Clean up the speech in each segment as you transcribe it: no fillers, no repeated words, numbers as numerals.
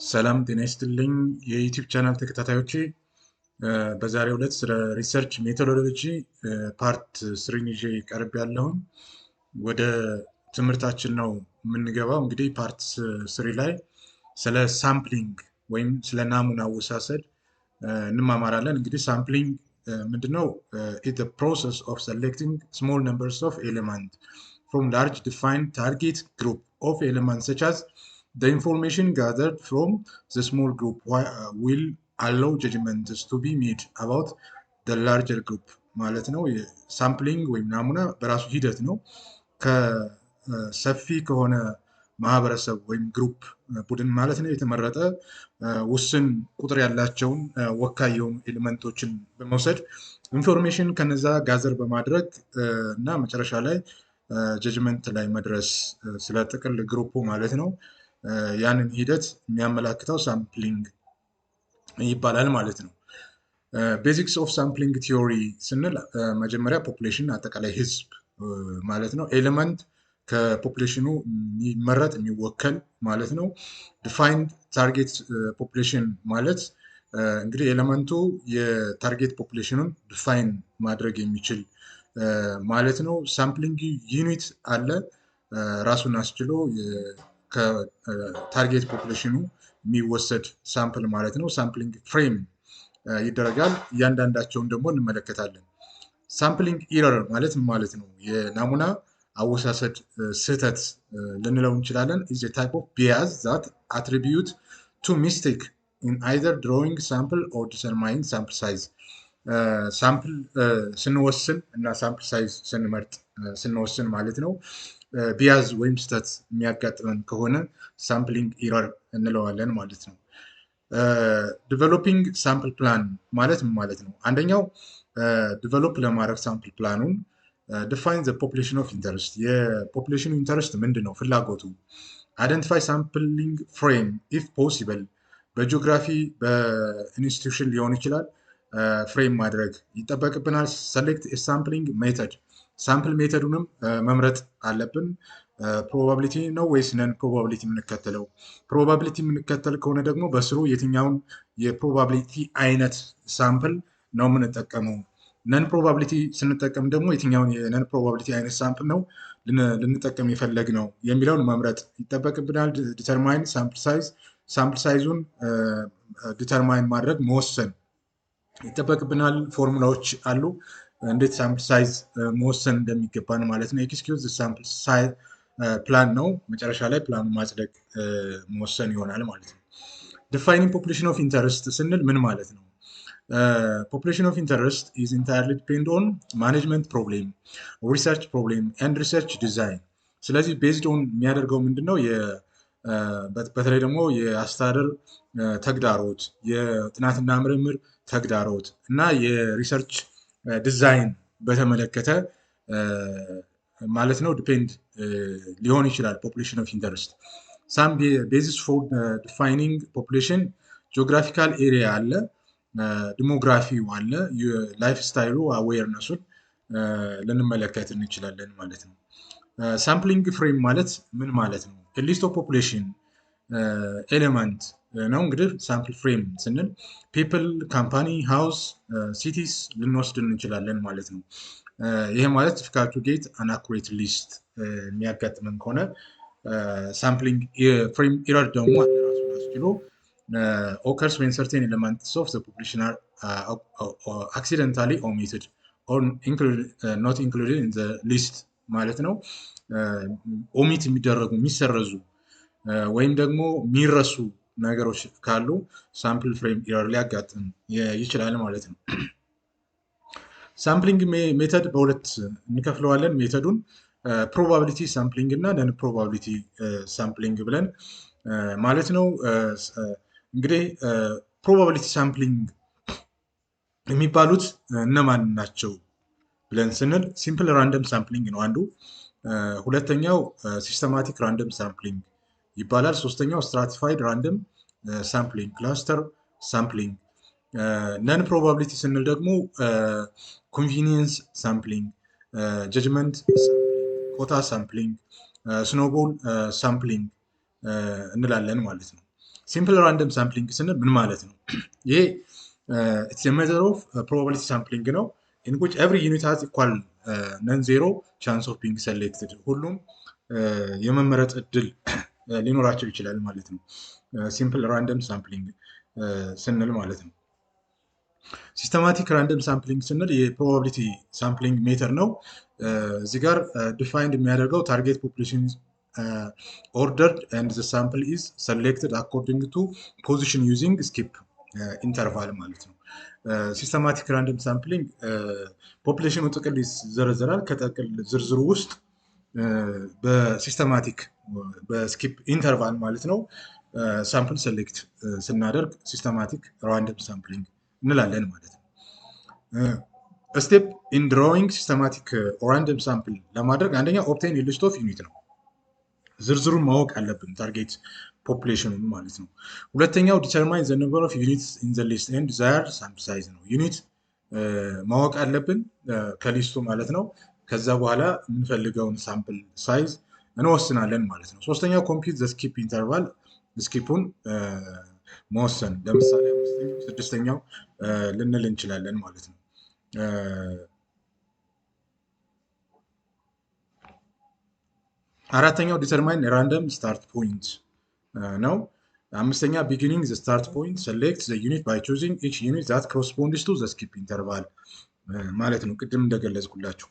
ሰላም ጤና ይስጥልኝ የዩቲዩብ ቻናል ተከታታዮቼ በዛሬው ዕለት ስለ ሪሰርች ሜቶዶሎጂ ፓርት ስሪን ይዤ ቀርብ ያለሁን ወደ ትምህርታችን ነው የምንገባው። እንግዲህ ፓርት ስሪ ላይ ስለ ሳምፕሊንግ ወይም ስለ ናሙና አወሳሰድ እንማማራለን። እንግዲህ ሳምፕሊንግ ምንድነው? ኢት ዘ ፕሮሰስ ኦፍ ሰሌክቲንግ ስሞል ነምበርስ ኦፍ ኤሌመንት from large defined target group of elements such as the information gathered from the small group will allow judgments to be made about the larger group ማለት ነው። ሳምፕሊንግ ወይም ናሙና በራሱ ሂደት ነው። ከሰፊ ከሆነ ማህበረሰብ ወይም ግሩፕ ቡድን ማለት ነው የተመረጠ ውስን ቁጥር ያላቸውን ወካይ የሆኑ ኤሌመንቶችን በመውሰድ ኢንፎርሜሽን ከነዛ ጋዘር በማድረግ እና መጨረሻ ላይ ጀጅመንት ላይ መድረስ ስለ ጥቅል ግሩፑ ማለት ነው። ያንን ሂደት የሚያመላክተው ሳምፕሊንግ ይባላል ማለት ነው። ቤዚክስ ኦፍ ሳምፕሊንግ ቲዮሪ ስንል መጀመሪያ ፖፑሌሽን አጠቃላይ ህዝብ ማለት ነው። ኤሌመንት ከፖፑሌሽኑ የሚመረጥ የሚወከል ማለት ነው። ዲፋይንድ ታርጌት ፖፑሌሽን ማለት እንግዲህ ኤሌመንቱ የታርጌት ፖፑሌሽኑን ዲፋይን ማድረግ የሚችል ማለት ነው። ሳምፕሊንግ ዩኒት አለ ራሱን አስችሎ ከታርጌት ፖፑሌሽኑ የሚወሰድ ሳምፕል ማለት ነው። ሳምፕሊንግ ፍሬም ይደረጋል። እያንዳንዳቸውን ደግሞ እንመለከታለን። ሳምፕሊንግ ኢረር ማለት ምን ማለት ነው? የናሙና አወሳሰድ ስህተት ልንለው እንችላለን። is a type of bias that attribute to mistake in either drawing sample or determining sample size ሳምፕል ስንወስን እና ሳምፕል ሳይዝ ስንመርጥ ስንወስን ማለት ነው ቢያዝ ወይም ስህተት የሚያጋጥመን ከሆነ ሳምፕሊንግ ኢረር እንለዋለን ማለት ነው። ዲቨሎፒንግ ሳምፕል ፕላን ማለት ምን ማለት ነው? አንደኛው ዲቨሎፕ ለማድረግ ሳምፕል ፕላኑን ዲፋይን ዘ ፖፑሌሽን ኦፍ ኢንተረስት የፖፑሌሽኑ ኢንተረስት ምንድን ነው ፍላጎቱ። አይደንቲፋይ ሳምፕሊንግ ፍሬም ኢፍ ፖሲብል በጂኦግራፊ በኢንስቲትዩሽን ሊሆን ይችላል ፍሬም ማድረግ ይጠበቅብናል። ሰሌክት ሳምፕሊንግ ሜተድ ሳምፕል ሜተዱንም መምረጥ አለብን። ፕሮባቢሊቲ ነው ወይስ ነን ፕሮባቢሊቲ የምንከተለው? ፕሮባቢሊቲ የምንከተል ከሆነ ደግሞ በስሩ የትኛውን የፕሮባቢሊቲ አይነት ሳምፕል ነው የምንጠቀመው? ነን ፕሮባቢሊቲ ስንጠቀም ደግሞ የትኛውን የነን ፕሮባቢሊቲ አይነት ሳምፕል ነው ልንጠቀም የፈለግ ነው የሚለውን መምረጥ ይጠበቅብናል። ዲተርማይን ሳምፕል ሳይዝ ሳምፕል ሳይዙን ዲተርማይን ማድረግ መወሰን ይጠበቅብናል። ፎርሙላዎች አሉ እንዴት ሳምፕል ሳይዝ መወሰን እንደሚገባን ማለት ነው። ኤክስኪዩዝ ሳምፕል ሳይዝ ፕላን ነው። መጨረሻ ላይ ፕላኑ ማጽደቅ መወሰን ይሆናል ማለት ነው። ዲፋይኒንግ ፖፑሌሽን ኦፍ ኢንተረስት ስንል ምን ማለት ነው? ፖፑሌሽን ኦፍ ኢንተረስት ኢዝ ኢንታየርሊ ዲፔንድ ኦን ማኔጅመንት ፕሮብሌም፣ ሪሰርች ፕሮብሌም ኤንድ ሪሰርች ዲዛይን። ስለዚህ ቤዝድ ኦን የሚያደርገው ምንድነው? በተለይ ደግሞ የአስተዳደር ተግዳሮት፣ የጥናትና ምርምር ተግዳሮት እና የሪሰርች ዲዛይን በተመለከተ ማለት ነው ዲፔንድ ሊሆን ይችላል። ፖፑሌሽን ኦፍ ኢንተረስት ሳም ቤዚስ ፎር ዲፋይኒንግ ፖፑሌሽን ጂኦግራፊካል ኤሪያ አለ፣ ዲሞግራፊው አለ፣ ላይፍ ስታይሉ አዌርነሱን ልንመለከት እንችላለን ማለት ነው። ሳምፕሊንግ ፍሬም ማለት ምን ማለት ነው? ሊስት ኦፍ ፖፑሌሽን ኤሌመንት ነው። እንግዲህ ሳምፕል ፍሬም ስንል ፒፕል፣ ካምፓኒ፣ ሃውስ፣ ሲቲስ ልንወስድ እንችላለን ማለት ነው። ይሄ ማለት ዲፊካልት ቱ ጌት አን አኩሬት ሊስት የሚያጋጥመን ከሆነ ሳምፕሊንግ ፍሬም ኢረር ደግሞ ራሱን አስችሎ ኦከርስ ዌን ሰርቴን ኤሌመንትስ ኦፍ ዘ ፖፑሌሽን አር አክሲደንታሊ ኦሚትድ ኦር ኖት ኢንክሉድድ ኢን ዘ ሊስት ማለት ነው። ኦሚት የሚደረጉ የሚሰረዙ ወይም ደግሞ የሚረሱ ነገሮች ካሉ ሳምፕል ፍሬም ኢረር ሊያጋጥም ይችላል ማለት ነው። ሳምፕሊንግ ሜተድ በሁለት እንከፍለዋለን። ሜተዱን ፕሮባቢሊቲ ሳምፕሊንግ እና ነን ፕሮባቢሊቲ ሳምፕሊንግ ብለን ማለት ነው። እንግዲህ ፕሮባቢሊቲ ሳምፕሊንግ የሚባሉት እነማን ናቸው ብለን ስንል ሲምፕል ራንደም ሳምፕሊንግ ነው አንዱ። ሁለተኛው ሲስተማቲክ ራንደም ሳምፕሊንግ ይባላል። ሶስተኛው ስትራቲፋይድ ራንደም ሳምፕሊንግ፣ ክላስተር ሳምፕሊንግ። ነን ፕሮባቢሊቲ ስንል ደግሞ ኮንቪኒየንስ ሳምፕሊንግ፣ ጀጅመንት ሳምፕሊንግ፣ ኮታ ሳምፕሊንግ፣ ስኖቦል ሳምፕሊንግ እንላለን ማለት ነው። ሲምፕል ራንደም ሳምፕሊንግ ስንል ምን ማለት ነው? ይሄ ኢትስ ኤ ሜዘር ኦፍ ፕሮባቢሊቲ ሳምፕሊንግ ነው ኢን ዊች ኤቭሪ ዩኒት ሃዝ ኢኳል ነን ዜሮ ቻንስ ኦፍ ቢንግ ሴሌክትድ። ሁሉም የመመረጥ እድል ሊኖራቸው ይችላል ማለት ነው። ሲምፕል ራንደም ሳምፕሊንግ ስንል ማለት ነው። ሲስተማቲክ ራንደም ሳምፕሊንግ ስንል የፕሮባቢሊቲ ሳምፕሊንግ ሜተር ነው። እዚህ ጋር ዲፋይንድ የሚያደርገው ታርጌት ፖፑሌሽን ordered and the sample is selected according to position using skip interval ማለት ነው። ሲስተማቲክ ራንደም ሳምፕሊንግ ፖፑሌሽኑ ጥቅል ይዘረዘራል። ከጥቅል ዝርዝሩ ውስጥ በሲስተማቲክ በስኪፕ ኢንተርቫል ማለት ነው ሳምፕል ሴሌክት ስናደርግ ሲስተማቲክ ራንደም ሳምፕሊንግ እንላለን ማለት ነው። ስቴፕ ኢን ድሮዊንግ ሲስተማቲክ ራንደም ሳምፕል ለማድረግ አንደኛ ኦብቴን ሊስት ኦፍ ዩኒት ነው። ዝርዝሩን ማወቅ አለብን ታርጌት ፖፑሌሽኑን ማለት ነው። ሁለተኛው ዲተርማይን ዘ ነምበር ኦፍ ዩኒትስ ኢን ዘ ሊስት ኤንድ ዲዛየርድ ሳምፕል ሳይዝ ነው። ዩኒት ማወቅ አለብን ከሊስቱ ማለት ነው። ከዛ በኋላ የምንፈልገውን ሳምፕል ሳይዝ እንወስናለን ማለት ነው። ሶስተኛው ኮምፒውት ዘ ስኪፕ ኢንተርቫል ስኪፑን መወሰን፣ ለምሳሌ ስድስተኛው ልንል እንችላለን ማለት ነው። አራተኛው ዲተርማይን ራንደም ስታርት ፖይንት ነው። አምስተኛ ቢጊኒንግ ዘ ስታርት ፖይንት ሰሌክት ዘ ዩኒት ባይ ቹዚንግ ኢች ዩኒት ዛት ኮረስፖንድስ ቱ ዘ ስኪፕ ኢንተርቫል ማለት ነው። ቅድም እንደገለጽኩላችሁ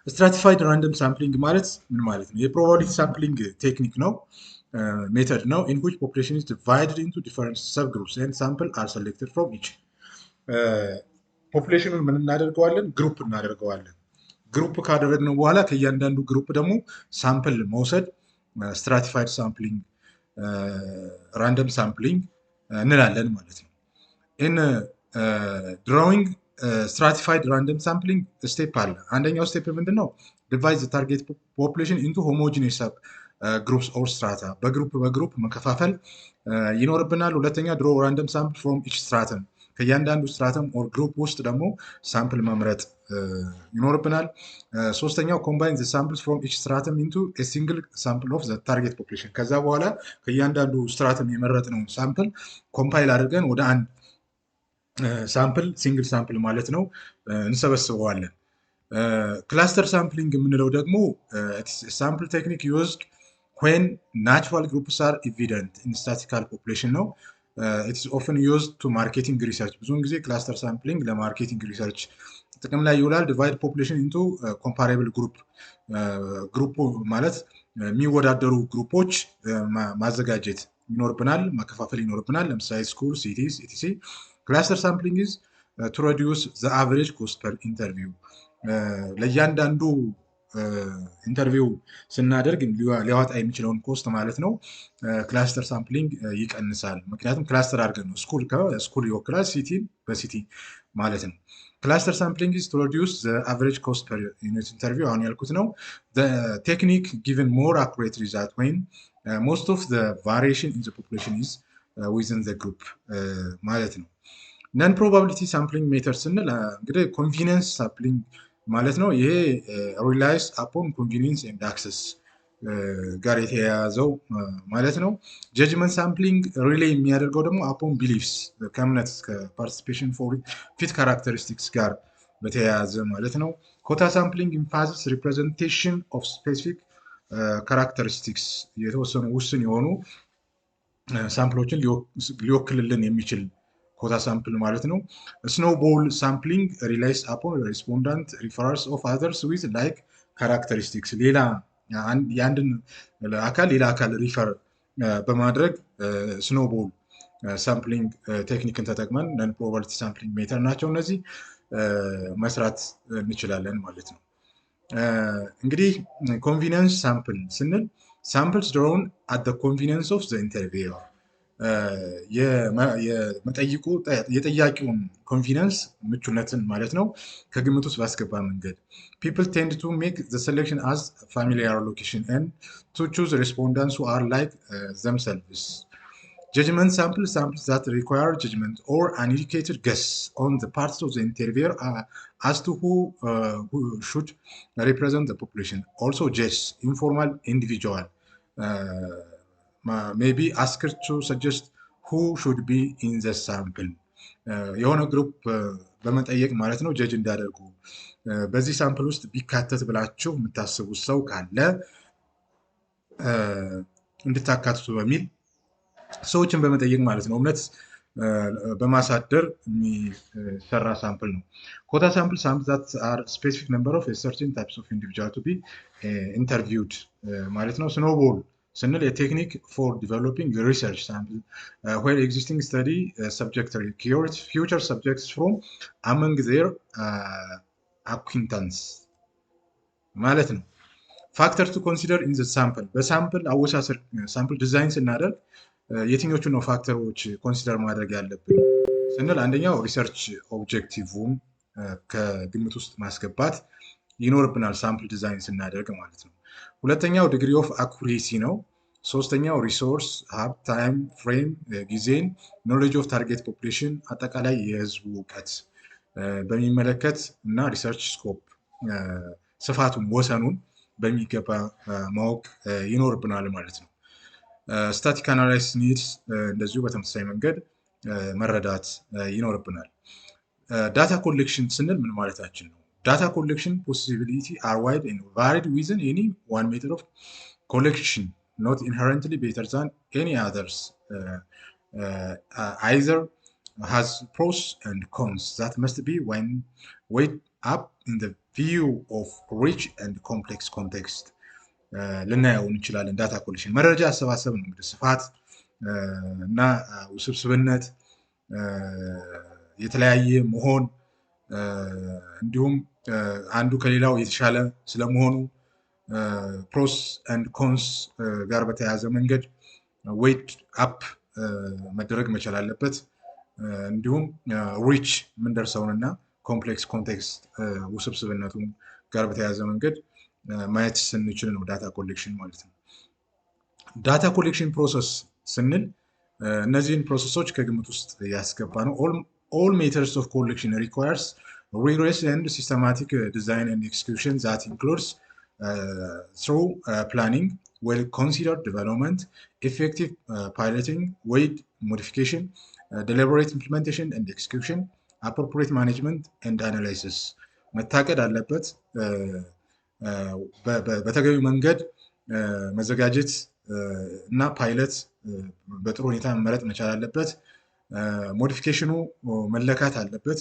ስትራቲፋይድ ራንደም ሳምፕሊንግ ማለት ምን ማለት ነው? የፕሮባቢሊቲ ሳምፕሊንግ ቴክኒክ ነው፣ ሜተድ ነው። ኢን ዊች ፖፑሌሽን ኢዝ ዲቫይድድ ኢንቱ ዲፈረንት ሰብ ግሩፕስ ኤንድ ሳምፕል አር ሰሌክትድ ፍሮም ኢች። ፖፑሌሽኑን ምን እናደርገዋለን? ግሩፕ እናደርገዋለን። ግሩፕ ካደረግነው በኋላ ከእያንዳንዱ ግሩፕ ደግሞ ሳምፕል መውሰድ ስትራቲፋይድ ሳምፕሊንግ ራንደም ሳምፕሊንግ እንላለን ማለት ነው። ኢን ድሮዊንግ ስትራቲፋይድ ራንደም ሳምፕሊንግ ስቴፕ አለ። አንደኛው ስቴፕ ምንድን ነው? ዲቫይድ ዘ ታርጌት ፖፑሌሽን ኢንቱ ሆሞጂኒየስ ሰብ ግሩፕስ ኦር ስትራታ፣ በግሩፕ መከፋፈል ይኖርብናል። ሁለተኛ ድሮ ራንደም ሳምፕል ፍሮም ኢች ስትራተም፣ ከእያንዳንዱ ስትራተም ኦር ግሩፕ ውስጥ ደግሞ ሳምፕል መምረጥ ይኖርብናል። ሶስተኛው ኮምባይን ዘ ሳምፕልስ ፍሮም ኢች ስትራተም ኢንቱ ኤ ሲንግል ሳምፕል ኦፍ ዘ ታርጌት ፖፑሌሽን፣ ከዛ በኋላ ከእያንዳንዱ ስትራተም የመረጥነውን ሳምፕል ኮምፓይል አድርገን ወደ አንድ ሳምፕል ሲንግል ሳምፕል ማለት ነው እንሰበስበዋለን። ክላስተር ሳምፕሊንግ የምንለው ደግሞ ሳምፕል ቴክኒክ ዩዝድ ዌን ናቹራል ግሩፕስ አር ኤቪደንት ኢን ስታቲስቲካል ፖፑሌሽን ነው። ኢትስ ኦፍን ዩዝድ ቱ ማርኬቲንግ ሪሰርች፣ ብዙውን ጊዜ ክላስተር ሳምፕሊንግ ለማርኬቲንግ ሪሰርች ጥቅም ላይ ይውላል። ዲቫይድ ፖፑሌሽን ኢንቱ ኮምፓሬብል ግሩፕ ማለት የሚወዳደሩ ግሩፖች ማዘጋጀት ይኖርብናል፣ ማከፋፈል ይኖርብናል። ለምሳሌ ስኩል፣ ሲቲስ ኢቲሲ። ክላስተር ሳምፕሊንግ ኢዝ ቱ ሬዲዩስ ዘ አቨሬጅ ኮስት ፐር ኢንተርቪው፣ ለእያንዳንዱ ኢንተርቪው ስናደርግ ሊያወጣ የሚችለውን ኮስት ማለት ነው ክላስተር ሳምፕሊንግ ይቀንሳል። ምክንያቱም ክላስተር አድርገን ነው፣ ስኩል ይወክላል፣ ሲቲን በሲቲ ማለት ነው። ክላስተር ሳምፕሊንግ ኢዝ ቱ ሬዲዩስ ዘ አቨሬጅ ኮስት ፐር ዩኒት ኢንተርቪው፣ አሁን ያልኩት ነው። ቴክኒክ ጊቨን ሞር አኩሬት ሪዛልት ወይም ሞስት ኦፍ ዘ ቫሪዬሽን ኢን ዘ ፖፑሌሽን ኢዝ ዊዝን ዘ ግሩፕ ማለት ነው። ነን ፕሮባቢሊቲ ሳምፕሊንግ ሜተድ ስንል እንግዲህ ኮንቪኒየንስ ሳምፕሊንግ ማለት ነው። ይሄ ሪላይስ አፖን ኮንቪኒየንስ ኤንድ አክሰስ ጋር የተያያዘው ማለት ነው። ጀጅመንት ሳምፕሊንግ ሪሌይ የሚያደርገው ደግሞ አፖን ቢሊፍስ፣ ከእምነት ከፓርቲሲፔሽን ፎር ፊት ካራክተሪስቲክስ ጋር በተያያዘ ማለት ነው። ኮታ ሳምፕሊንግ ኢምፋሲስ ሪፕሬዘንቴሽን ኦፍ ስፔሲፊክ ካራክተሪስቲክስ፣ የተወሰኑ ውስን የሆኑ ሳምፕሎችን ሊወክልልን የሚችል ኮታ ሳምፕል ማለት ነው። ስኖውቦል ሳምፕሊንግ ሪላይስ አፖን ሪስፖንዳንት ሪፈራልስ ኦፍ አዘርስ ዊዝ ላይክ ካራክተሪስቲክስ፣ ሌላ የአንድን አካል ሌላ አካል ሪፈር በማድረግ ስኖውቦል ሳምፕሊንግ ቴክኒክን ተጠቅመን ነን ፕሮባቢሊቲ ሳምፕሊንግ ሜተር ናቸው እነዚህ መስራት እንችላለን ማለት ነው። እንግዲህ ኮንቪኒየንስ ሳምፕል ስንል ሳምፕልስ ድሮውን አት ኮንቪኒየንስ ኦፍ ዘ ኢንተርቪየር፣ የጠያቂውን ኮንፊደንስ ምቹነትን ማለት ነው ከግምት ውስጥ ባስገባ መንገድ። ፒፕል ቴንድ ቱ ሜክ ዘ ሴሌክሽን አዝ ፋሚሊያር ሎኬሽን ኤንድ ቱ ቹዝ ሪስፖንዳንትስ ሁ አር ላይክ ዘምሰልቭስ። ጀጅመንት ሳምፕልስ ዛት ሪኳየር ጀጅመንት ኦር አን ኢዱኬትድ ገስ ኦን ዘ ፓርትስ ኦፍ ዘ ኢንተርቪየር አዝ ቱ ሁ ሹድ ሪፕሬዘንት ዘ ፖፑሌሽን። ኦልሶ ጀስ ኢንፎርማል ኢንዲቪጁዋል may be asked to suggest who should be in the sample የሆነ ግሩፕ በመጠየቅ ማለት ነው ጀጅ እንዳደርጉ በዚህ ሳምፕል ውስጥ ቢካተት ብላችሁ የምታስቡት ሰው ካለ እንድታካትቱ በሚል ሰዎችን በመጠየቅ ማለት ነው እምነት በማሳደር የሚሰራ ሳምፕል ነው። ኮታ ሳምፕል that are specific number of certain types of individual to be interviewed ማለት ነው። ስኖቦል ስንል የቴክኒክ for developing research sample where existing study subject recruit future subjects from among their acquaintance ማለት ነው። ፋክተር ቱ ኮንሲደር ኢን ዘ ሳምፕል በሳምፕል አወሳሰር ሳምፕል ዲዛይን ስናደርግ የትኞቹን ነው ፋክተሮች ኮንሲደር ማድረግ ያለብን ስንል አንደኛው ሪሰርች ኦብጀክቲቭን ከግምት ውስጥ ማስገባት ይኖርብናል ሳምፕል ዲዛይን ስናደርግ ማለት ነው። ሁለተኛው ዲግሪ ኦፍ አኩሬሲ ነው። ሶስተኛው ሪሶርስ ሀብት ታይም ፍሬም ጊዜን ኖሌጅ ኦፍ ታርጌት ፖፑሌሽን አጠቃላይ የህዝቡ እውቀት በሚመለከት እና ሪሰርች ስኮፕ ስፋቱን ወሰኑን በሚገባ ማወቅ ይኖርብናል ማለት ነው። ስታቲክ አናላይሲስ ኒድስ እንደዚሁ በተመሳሳይ መንገድ መረዳት ይኖርብናል። ዳታ ኮሌክሽን ስንል ምን ማለታችን ነው? ዳታ ኮሌክሽን ፖሲቢሊቲ አር ዋይድ ኤንድ ቫሪድ ዊዝን ኤኒ ዋን ሜተድ ኦፍ ኮሌክሽን ኖት ኢንሄረንትሊ ቤተር ዛን ኤኒ አዘርስ አይዘር has pros and cons that must be weighed up in the view of rich and complex context ልናየው እንችላለን። ዳታ ኮሌክሽን መረጃ አሰባሰብ ነው እንግዲህ ስፋት እና ውስብስብነት የተለያየ መሆን እንዲሁም አንዱ ከሌላው የተሻለ ስለመሆኑ ፕሮስ ኤንድ ኮንስ ጋር በተያያዘ መንገድ ዌይድ አፕ መደረግ መቻል አለበት። እንዲሁም ሪች የምንደርሰውንና ኮምፕሌክስ ኮንቴክስት ውስብስብነቱን ጋር በተያያዘ መንገድ ማየት ስንችል ነው ዳታ ኮሌክሽን ማለት ነው። ዳታ ኮሌክሽን ፕሮሰስ ስንል እነዚህን ፕሮሰሶች ከግምት ውስጥ ያስገባ ነው። all methods of collection requires rigorous and systematic design and execution that includes through planning, well-considered development, effective piloting, weighed modification, deliberate implementation and execution, appropriate management and analysis መታቀድ አለበት። በተገቢው መንገድ መዘጋጀት እና ፓይለት በጥሩ ሁኔታ መመረጥ መቻል አለበት። ሞዲፊኬሽኑ መለካት አለበት፣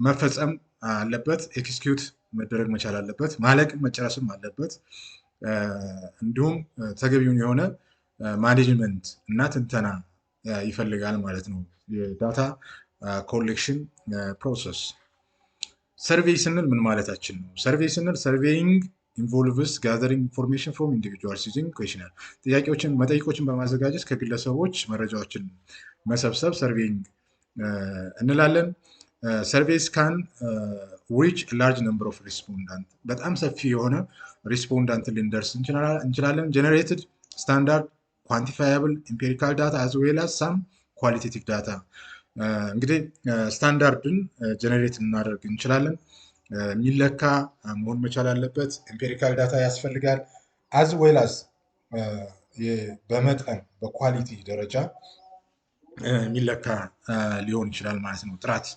መፈጸም አለበት፣ ኤክስኪዩት መደረግ መቻል አለበት፣ ማለቅ መጨረስም አለበት። እንዲሁም ተገቢውን የሆነ ማኔጅመንት እና ትንተና ይፈልጋል ማለት ነው የዳታ ኮሌክሽን ፕሮሰስ። ሰርቬይ ስንል ምን ማለታችን ነው? ሰርቬይ ስንል ሰርቬይንግ ኢንቮልቭስ ጋዘሪንግ ኢንፎርሜሽን ፍሮም ኢንዲቪጁዋልስ ዩዚንግ ኩዌሽነር መጠይቆችን በማዘጋጀት ከግለሰቦች መረጃዎችን መሰብሰብ ሰርቬይንግ እንላለን። ሰርቬይስ ካን ሪች ላርጅ ነምበር ኦፍ ሪስፖንዳንት በጣም ሰፊ የሆነ ሪስፖንዳንት ልንደርስ እንችላለን። ጀነሬትድ ስታንዳርድ ኳንቲፋያብል ኢምፔሪካል ዳታ አዝ ዌል አዝ ሳም ኳሊቴቲቭ ዳታ እንግዲህ ስታንዳርድን ጀነሬት እናደርግ እንችላለን። የሚለካ መሆን መቻል አለበት። ኢምፔሪካል ዳታ ያስፈልጋል። አዝ ዌል አዝ በመጠን በኳሊቲ ደረጃ የሚለካ ሊሆን ይችላል ማለት ነው። ጥራት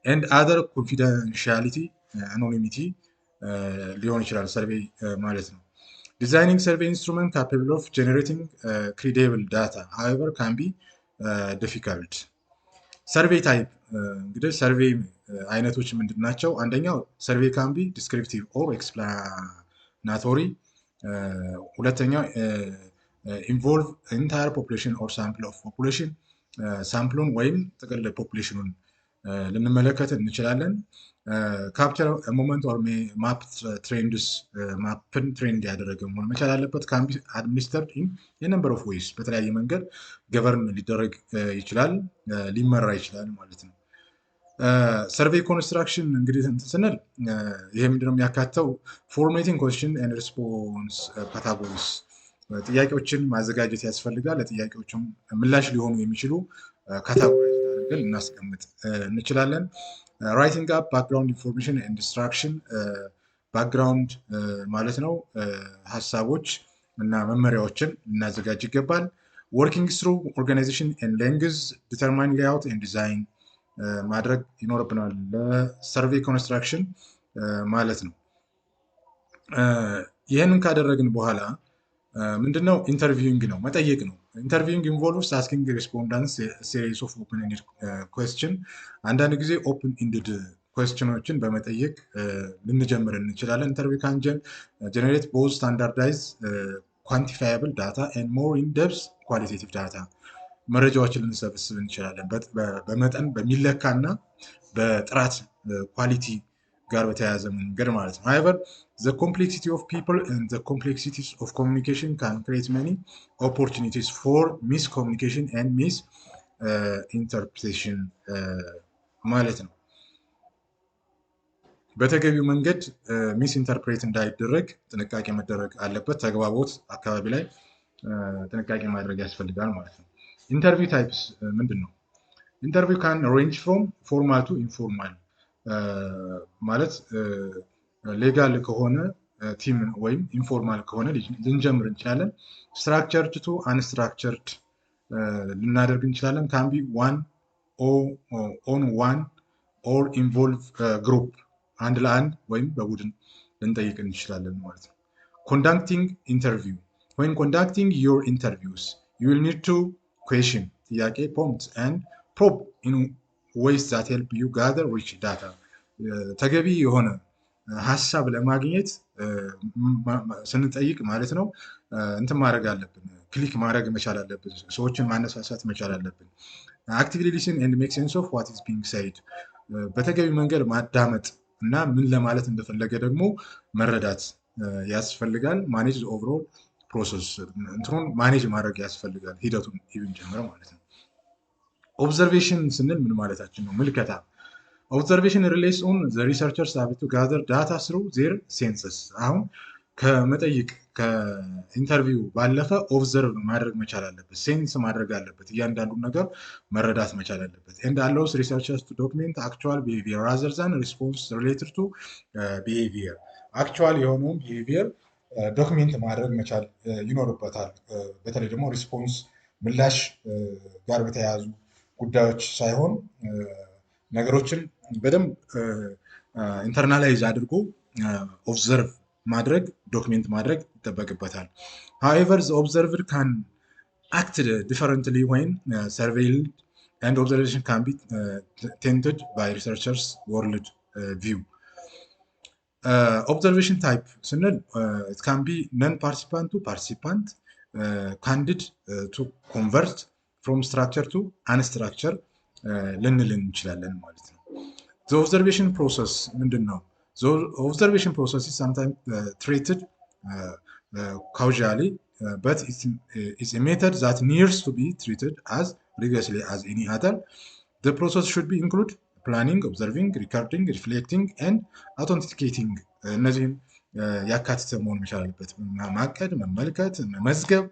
ኤንድ አዘር ኮንፊደንሻሊቲ አኖኒሚቲ ሊሆን ይችላል ሰርቬይ ማለት ነው። ዲዛይኒንግ ሰርቬይ ኢንስትሩመንት ካፓብል ኦፍ ጀነሬቲንግ ክሬዲብል ዳታ ሃዌቨር ካን ቢ ዲፊካልት። ሰርቬይ ታይፕ እንግዲህ ሰርቬይ አይነቶች ምንድን ናቸው? አንደኛው ሰርቬይ ካን ቢ ዲስክሪፕቲቭ ኦር ኤክስፕላናቶሪ። ሁለተኛው ኢንቮልቭ ኢንታየር ፖፑሌሽን ኦር ሳምፕል ኦፍ ፖፑሌሽን ሳምፕሉን ወይም ጥቅል ፖፑሌሽኑን ልንመለከት እንችላለን። ካፕቸር ሞመንት ኦር ማፕ ትሬንድስ ማፕን ትሬንድ ያደረገ መሆን መቻል አለበት። ካን ቢ አድሚኒስተርድ ኢን የነምበር ኦፍ ዌይስ በተለያየ መንገድ ገቨርን ሊደረግ ይችላል፣ ሊመራ ይችላል ማለት ነው። ሰርቬይ ኮንስትራክሽን እንግዲህ ስንል ይሄ ምንድነው የሚያካተው? ፎርሜቲንግ ኮስችን ኤንድ ሪስፖንስ ካታጎሪስ ጥያቄዎችን ማዘጋጀት ያስፈልጋል። ለጥያቄዎችም ምላሽ ሊሆኑ የሚችሉ ካታጎሪ አድርገን እናስቀምጥ እንችላለን። ራይቲንግ አፕ ባክግራውንድ ኢንፎርሜሽን ኤንድ ኢንስትራክሽን ባክግራውንድ ማለት ነው ሀሳቦች እና መመሪያዎችን ልናዘጋጅ ይገባል። ወርኪንግ ስሩ ኦርጋናይዜሽን ኤንድ ላንጉዌጅ ዲተርማይን ሌአውት ኤንድ ዲዛይን ማድረግ ይኖርብናል ለሰርቬይ ኮንስትራክሽን ማለት ነው። ይህንን ካደረግን በኋላ ምንድነው ኢንተርቪዊንግ ነው መጠየቅ ነው። ኢንተርቪዊንግ ኢንቮልቭስ አስኪንግ ሪስፖንዳንትስ ሲሪስ ኦፍ ኦፕን ኢንድድ ኩዌስችን አንዳንድ ጊዜ ኦፕን ኢንድድ ኩዌስችኖችን በመጠየቅ ልንጀምር እንችላለን። ኢንተርቪው ካን ጀነሬት ቦዝ ስታንዳርዳይዝ ኳንቲፋያብል ዳታ ኤንድ ሞር ኢንደፕስ ኳሊቴቲቭ ዳታ መረጃዎችን ልንሰበስብ እንችላለን በመጠን በሚለካ እና በጥራት ኳሊቲ ጋር በተያያዘ መንገድ ማለት ነው። however the complexity of people and the complexities of communication can create many opportunities for miscommunication and misinterpretation ማለት ነው። በተገቢው መንገድ ሚስ ኢንተርፕሬት እንዳይደረግ ጥንቃቄ መደረግ አለበት። ተግባቦት አካባቢ ላይ ጥንቃቄ ማድረግ ያስፈልጋል ማለት ነው። ኢንተርቪው ታይፕስ ምንድን ነው? ኢንተርቪው ካን ሬንጅ ፍሮም ፎርማል ቱ ኢንፎርማል ማለት ሌጋል ከሆነ ቲም ወይም ኢንፎርማል ከሆነ ልንጀምር እንችላለን። ስትራክቸርድ ቱ አንስትራክቸርድ ልናደርግ እንችላለን። ካን ቢ ዋን ኦን ዋን ኦር ኢንቮልቭ ግሩፕ አንድ ለአንድ ወይም በቡድን ልንጠይቅ እንችላለን ማለት ነው። ኮንዳክቲንግ ኢንተርቪው when conducting your interviews you will need to question ጥያቄ prompt and probe in ways that help you gather rich data ተገቢ የሆነ ሀሳብ ለማግኘት ስንጠይቅ ማለት ነው እንትን ማድረግ አለብን። ክሊክ ማድረግ መቻል አለብን። ሰዎችን ማነሳሳት መቻል አለብን። actively listen and make sense of what is being said በተገቢ መንገድ ማዳመጥ እና ምን ለማለት እንደፈለገ ደግሞ መረዳት ያስፈልጋል። ማኔጅ ኦቨርኦል ፕሮሰስ እንትኑን ማኔጅ ማድረግ ያስፈልጋል ሂደቱን ኢቭን ጀምሮ ማለት ነው። ኦብዘርቬሽን ስንል ምን ማለታችን ነው? ምልከታ ኦብዘርቬሽን ሪሌትስ ኦን ዘ ሪሰርቸርስ ሀቢት ቱ ጋዘር ዳታ ስሩ ዜር ሴንሰስ አሁን ከመጠይቅ ከኢንተርቪው ባለፈ ኦብዘርቭ ማድረግ መቻል አለበት። ሴንስ ማድረግ አለበት። እያንዳንዱን ነገር መረዳት መቻል አለበት። ኤንድ አሎውስ ሪሰርቸርስ ቱ ዶክሜንት አክቹዋል ቢሄቪየር ራዘር ዛን ሪስፖንስ ሪሌትድ ቱ ቢሄቪየር አክቹዋል የሆነውን ቢሄቪየር ዶክሜንት ማድረግ መቻል ይኖርበታል። በተለይ ደግሞ ሪስፖንስ ምላሽ ጋር በተያያዙ ጉዳዮች ሳይሆን ነገሮችን በደንብ ኢንተርናላይዝ አድርጎ ኦብዘርቭ ማድረግ ዶክሜንት ማድረግ ይጠበቅበታል። however the observer can act differently when surveilled and observation can be tainted by researchers world view observation type ስንል it can be non-participant to participant candid to convert from structure to unstructure ልንል እንችላለን ማለት ነው። the observation process ምንድን ነው? the observation process is sometimes treated causally but it's a method that needs to be treated as rigorously as any other. the process should be include planning, observing, recording, reflecting and authenticating እነዚህን ያካተተ መሆን መቻል አለበት። ማቀድ፣ መመልከት፣ መመዝገብ፣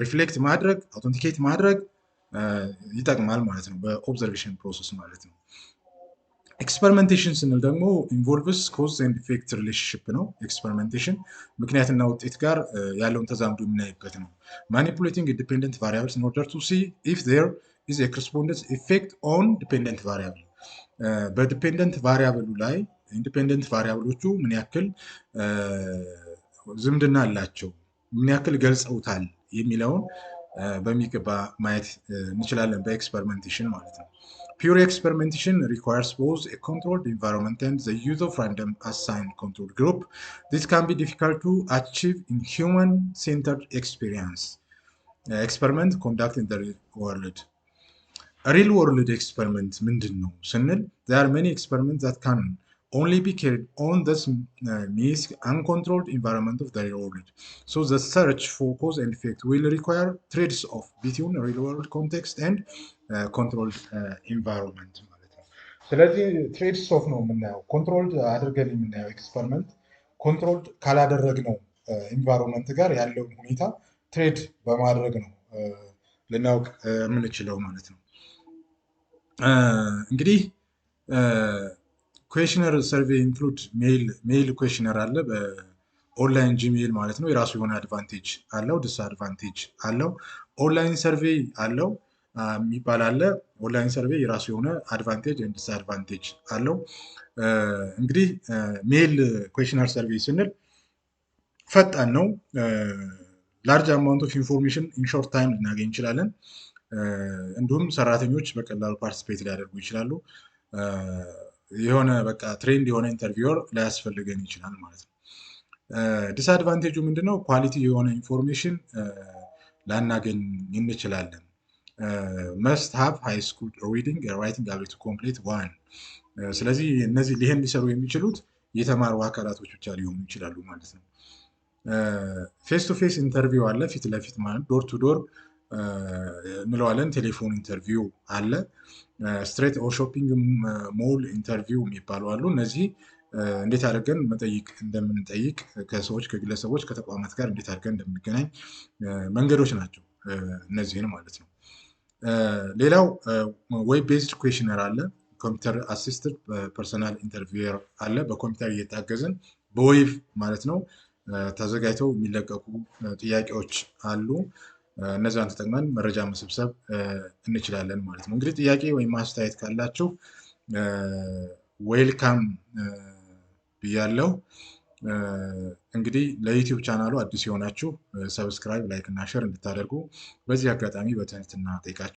ሪፍሌክት ማድረግ፣ አውተንቲኬት ማድረግ ይጠቅማል ማለት ነው በኦብዘርቬሽን ፕሮሰስ ማለት ነው። ኤክስፐሪመንቴሽን ስንል ደግሞ ኢንቮልቭስ ኮዝ ኤንድ ኢፌክት ሪሌሽንሽፕ ነው። ኤክስፐሪመንቴሽን ምክንያትና ውጤት ጋር ያለውን ተዛምዶ የምናይበት ነው። ማኒፑሌቲንግ ኢንዲፔንደንት ቫሪያብልስ ኢን ኦርደር ቱ ሲ ኢፍ ዜር ኢዝ ኤ ኮረስፖንደንስ ኢፌክት ኦን ዲፔንደንት ቫሪያብል በዲፔንደንት ቫሪያብሉ ላይ ኢንዲፔንደንት ቫሪያብሎቹ ምን ያክል ዝምድና አላቸው፣ ምን ያክል ገልጸውታል የሚለውን በሚገባ ማየት እንችላለን በኤክስፐሪመንቴሽን ማለት ነው። ፒውር ኤክስፐሪመንቴሽን requires both a controlled environment and the use of random assigned control group. This can be difficult to achieve in human-centered experience. Experiment conduct in the real world. A real world experiment ምንድን ነው ስንል there are many experiments that can only be carried on this uncontrolled environment of the real world. So the search for cause and effect will require trades off between real world context and controlled environment ማለት ነው። ስለዚህ ትሬድስ ኦፍ ነው የምናየው። ኮንትሮልድ አድርገን የምናየው ኤክስፐሪመንት ኮንትሮልድ ካላደረግነው ኢንቫይሮንመንት ጋር ያለውን ሁኔታ ትሬድ በማድረግ ነው ልናውቅ የምንችለው ማለት ነው። እንግዲህ ኩዌሽነር ሰርቬይ ኢንክሉድ ሜይል ኩዌሽነር አለ ኦንላይን ጂሜል ማለት ነው የራሱ የሆነ አድቫንቴጅ አለው፣ ዲስአድቫንቴጅ አለው። ኦንላይን ሰርቬይ አለው የሚባል አለ። ኦንላይን ሰርቬይ የራሱ የሆነ አድቫንቴጅ ኤንድ ዲስአድቫንቴጅ አለው። እንግዲህ ሜል ኩዌሽነር ሰርቬይ ስንል ፈጣን ነው። ላርጅ አማውንት ኦፍ ኢንፎርሜሽን ኢን ሾርት ታይም ልናገኝ እንችላለን። እንዲሁም ሰራተኞች በቀላሉ ፓርቲስፔት ሊያደርጉ ይችላሉ። የሆነ በቃ ትሬንድ የሆነ ኢንተርቪወር ላያስፈልገን ይችላል ማለት ነው። ዲስአድቫንቴጁ ምንድነው? ኳሊቲ የሆነ ኢንፎርሜሽን ላናገኝ እንችላለን። መስት ሃቭ ሃይ ስኩል ሪዲንግ ራይቲንግ አቢሊቲ ኮምፕሊት ዋን። ስለዚህ እነዚህ ይህን ሊሰሩ የሚችሉት የተማሩ አካላቶች ብቻ ሊሆኑ ይችላሉ ማለት ነው። ፌስ ቱ ፌስ ኢንተርቪው አለ፣ ፊት ለፊት ማለት ዶር ቱ ዶር እንለዋለን። ቴሌፎን ኢንተርቪው አለ። ስትሬት ኦር ሾፒንግ ሞል ኢንተርቪው የሚባሉ አሉ። እነዚህ እንዴት አድርገን መጠይቅ እንደምንጠይቅ ከሰዎች ከግለሰቦች ከተቋማት ጋር እንዴት አድርገን እንደምንገናኝ መንገዶች ናቸው እነዚህን ማለት ነው። ሌላው ዌብ ቤዝድ ኩዌሽነር አለ። ኮምፒውተር አሲስትድ ፐርሰናል ኢንተርቪወር አለ። በኮምፒውተር እየታገዝን በዌብ ማለት ነው ተዘጋጅተው የሚለቀቁ ጥያቄዎች አሉ። እነዛን ተጠቅመን መረጃ መሰብሰብ እንችላለን ማለት ነው። እንግዲህ ጥያቄ ወይም አስተያየት ካላችሁ ዌልካም ብያለሁ። እንግዲህ ለዩቲዩብ ቻናሉ አዲስ የሆናችሁ ሰብስክራይብ፣ ላይክ እና ሼር እንድታደርጉ በዚህ አጋጣሚ በትህትና ጠይቃችሁ